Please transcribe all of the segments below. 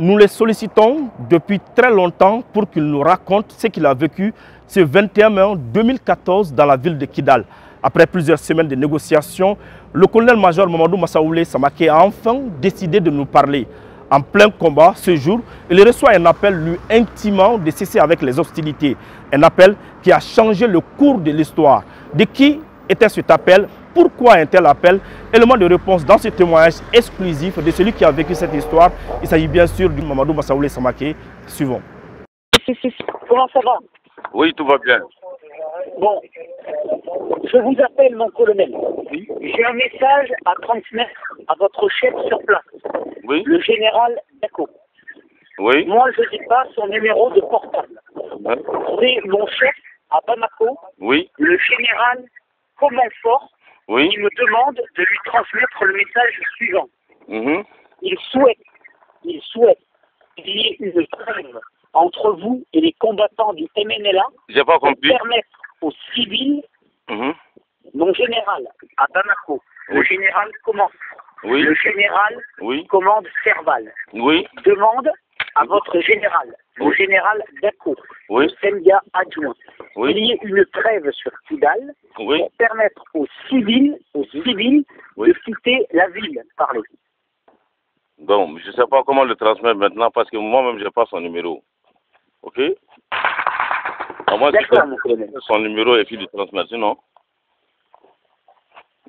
Nous les sollicitons depuis très longtemps pour qu'il nous raconte ce qu'il a vécu ce 21 mai 2014 dans la ville de Kidal. Après plusieurs semaines de négociations, le colonel-major Mamadou Massaoulé Samaké a enfin décidé de nous parler. En plein combat ce jour, il reçoit un appel lui intimant de cesser avec les hostilités. Un appel qui a changé le cours de l'histoire. De qui était cet appel? Pourquoi un tel appel? Élément de réponse dans ce témoignage exclusif de celui qui a vécu cette histoire. Il s'agit bien sûr du Mamadou Massaoulé Samaké. Suivons. Comment ça va? Oui, tout va bien. Bon, je vous appelle mon colonel. Oui. J'ai un message à transmettre à votre chef sur place, Oui. le général Dako. Oui. Moi, je n'ai pas son numéro de portable. Hein? C'est mon chef à Bamako, Oui. le général Comonfort, Oui. qui me demande de lui transmettre le message suivant. Mhm. Il souhaite qu'il y ait une trêve entre vous et les combattants du MNLA J'ai pas pour compris. permettre aux civils, Mhm. mon général à Bamako, le Oui. général commande, Oui. le général Oui. commande Serval, Oui. demande à votre général, le Oui. général Dako, Oui. le Sendia adjoint, Oui. qu'il y ait une trêve sur Kidal Oui. pour permettre aux civils Oui. de quitter la ville. Parlez. Bon, je ne sais pas comment le transmettre maintenant parce que moi-même, je n'ai pas son numéro. OK? À moi, D'accord, mon colonel. son numéro et puis le transmettre, sinon.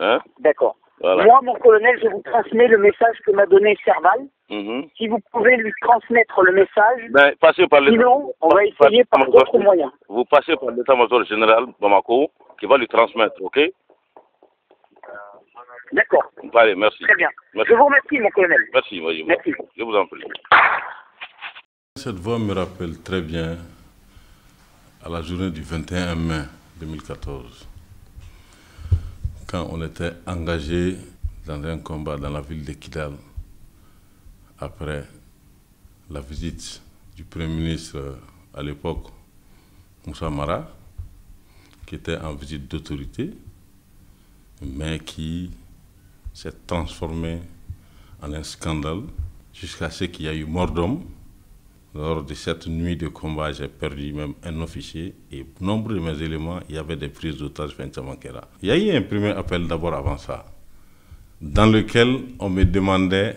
Hein? D'accord. Voilà. Moi, mon colonel, je vous transmets le message que m'a donné Serval. Mhm. Si vous pouvez lui transmettre le message, Ben, passez par l'état. sinon, on va essayer par d'autres moyens. Vous passez par l'état-major général Bamako qui va lui transmettre, OK? D'accord. Allez, merci. Très bien. Merci. Je vous remercie, mon colonel. Merci, voyez. Merci. Je vous en prie. Cette voix me rappelle très bien à la journée du 21 mai 2014, quand on était engagé dans un combat dans la ville de Kidal, après la visite du Premier ministre à l'époque, Moussa Mara, qui était en visite d'autorité, mais qui s'est transformé en un scandale jusqu'à ce qu'il y ait eu mort d'homme. Lors de cette nuit de combat, j'ai perdu même un officier et nombre de mes éléments, il y avait des prises d'otages Fentamankera. Il y a eu un premier appel d'abord avant ça, dans lequel on me demandait,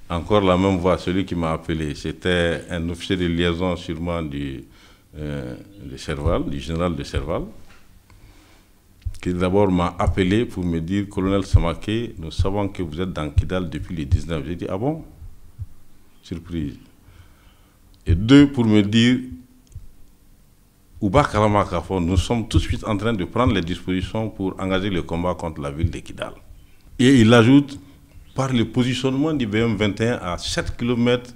encore la même voix, celui qui m'a appelé, c'était un officier de liaison sûrement de Serval, du général de Serval, qui d'abord m'a appelé pour me dire, colonel Samaké, nous savons que vous êtes dans Kidal depuis le 19. J'ai dit, ah bon? Surprise. Et deux, pour me dire, Ouba Kalamakafo, nous sommes tout de suite en train de prendre les dispositions pour engager le combat contre la ville de Kidal. Et il ajoute, par le positionnement du BM21 à 7 km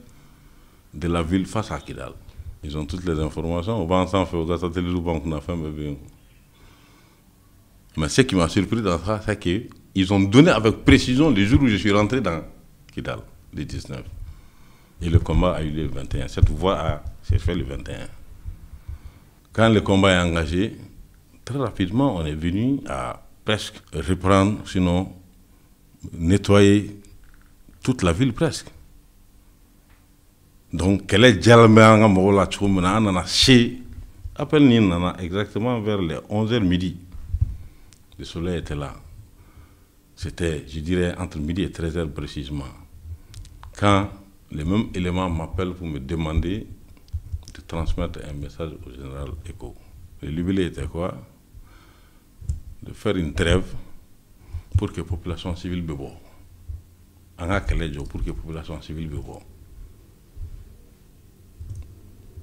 de la ville face à Kidal. Ils ont toutes les informations. Mais ce qui m'a surpris dans ça, c'est qu'ils ont donné avec précision le jour où je suis rentré dans Kidal, le 19. Et le combat a eu lieu le 21. Cette voie s'est faite le 21. Quand le combat est engagé, très rapidement, on est venu à presque reprendre, sinon nettoyer toute la ville presque. Donc, quel est exactement vers les 11h midi. Le soleil était là. C'était, je dirais, entre midi et 13h précisément. Quand les mêmes éléments m'appellent pour me demander de transmettre un message au général Eko. Le libellé était quoi? De faire une trêve pour que la population civile bebo. Pour que la population civile bebo.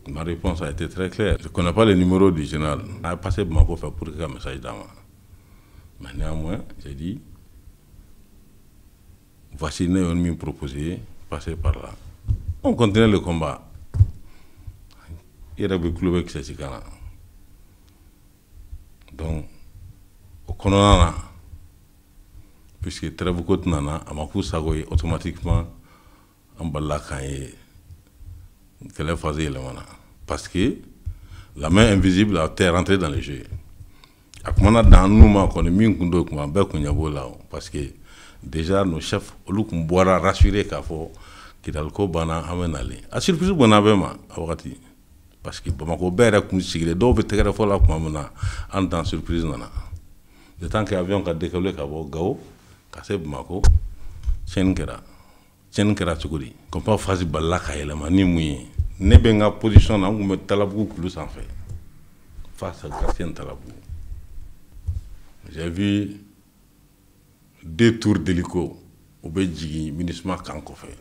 Ma réponse a été très claire. Je ne connais pas le numéro du général. On a passé ma pour faire pour un message dans moi. Mais néanmoins, j'ai dit, voici une proposé, passer par là. On continue le combat. Il y a des clubs qui s'est donc, au Kononana, puisque très beaucoup de nana, à ma pousse à automatiquement, en bas parce que la main invisible a été rentrée dans le jeu. Parce que déjà nos chefs, nous rassurés Kidal ko bana amenali a surprise bona be ma a wakati parce que Bamako bere kun sigile do be tegere fo la kuma muna en temps surprise nana de temps que avion ka décoller ka bo Gao ka se Bamako chen kera chukuri comme pas fazi balla ka elema ni muyi ne be nga position na ngume talabu kulu sans fait face à Garcien Talabou. J'ai vu 2 tours d'hélico au Bédjigi, ministre Kanko fait.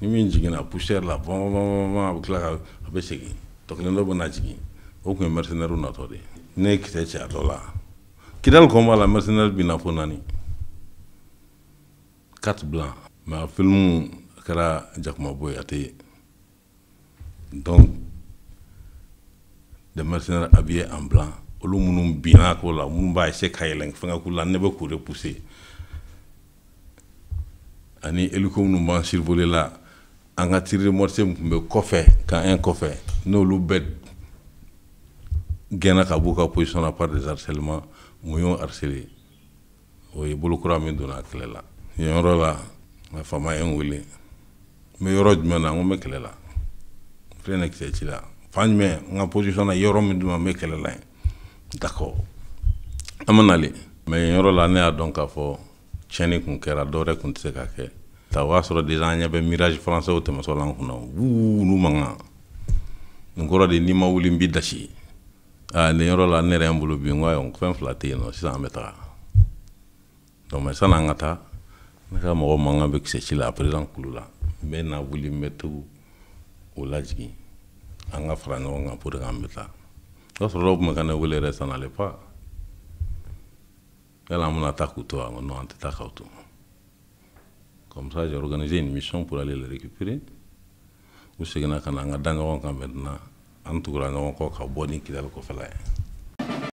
Ni min jigina poussière là, bon, avec la Bédjigi. Donc le noble n'a jigi. Aucun mercenaire n'a tordé. Ne quitte chez Adola. Qui dans le combat la mercenaire binafonani. 4 blancs. Mais un film kara Jacques Boy a été. Donc des mercenaires habillés en blanc. Olu munum bina ko la munum ba ese kayelen fanga ko la nebe ko repousser ani eluko munum ban survoler la anga tirer mortier mbe kofé quand un kofé no lu bet gena ka buka position à part des harcèlements moyon harcelé o bulu kura min dona klela yoro la ma fama en wuli me yoro jmena ngome klela frene ki la fanyme nga position na yoro min duma me klela. D'accord. Amanali. Mais yoro la ne a donc à fo cheni kun kera dore kun tse ka ke. Ta wa soro déjà nya be mirage français o tema so lan kuna. Nu manga. Ngoro de ni ma wuli mbidashi. Ah ne yoro la ne rembulu bi ngwa on fen flatter no si ça meta. Donc mais ça nangata. Naka mo manga be kse la président kulula. Mais na wuli metu o lajigi. Anga franga nga pour ngambeta. Lorsque l'homme me voulait rester dans les pas, elle a mon attaque ou toi, on a attaque ou toi. Comme ça, j'ai organisé une mission pour aller le récupérer. Ou c'est que nous avons maintenant, en tout cas, nous avons encore bonne qui est le